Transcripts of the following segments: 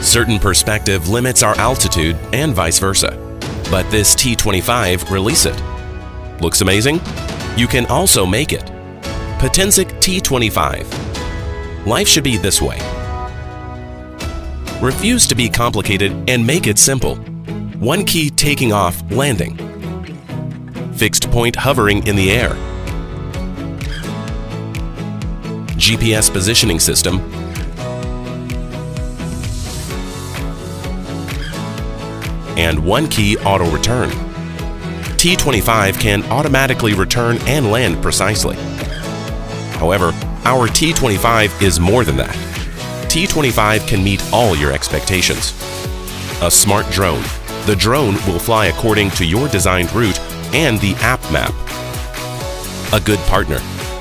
Certain perspective limits our altitude and vice versa, but this T25 release it. Looks amazing? You can also make it. Potensic T25. Life should be this way. Refuse to be complicated and make it simple. One key taking off, landing. Fixed point hovering in the air. GPS positioning system. And one key auto return. T25 can automatically return and land precisely. However, our T25 is more than that. T25 can meet all your expectations. A smart drone. The drone will fly according to your designed route and the app map. A good partner.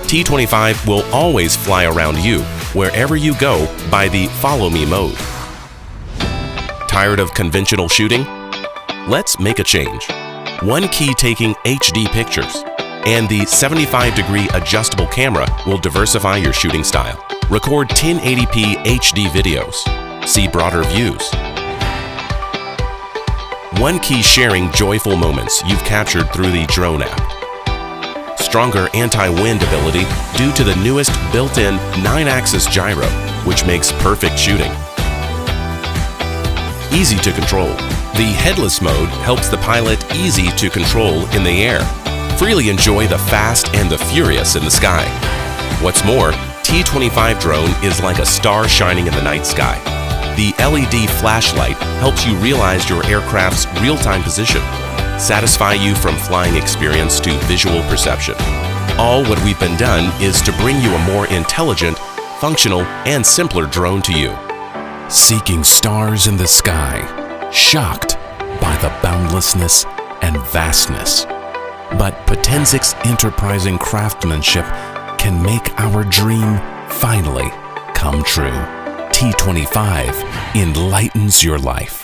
T25 will always fly around you, wherever you go, by the Follow Me mode. Tired of conventional shooting? Let's make a change. One key taking HD pictures, and the 75-degree adjustable camera will diversify your shooting style. Record 1080p HD videos. See broader views. One key sharing joyful moments you've captured through the drone app. Stronger anti-wind ability due to the newest built-in 9-axis gyro, which makes perfect shooting. Easy to control. The Headless Mode helps the pilot easy to control in the air. Freely enjoy the fast and the furious in the sky. What's more, T25 drone is like a star shining in the night sky. The LED flashlight helps you realize your aircraft's real-time position, satisfy you from flying experience to visual perception. All what we've been done is to bring you a more intelligent, functional, and simpler drone to you. Seeking stars in the sky, shocked by the boundlessness and vastness. But Potensic's enterprising craftsmanship can make our dream finally come true. T25 enlightens your life.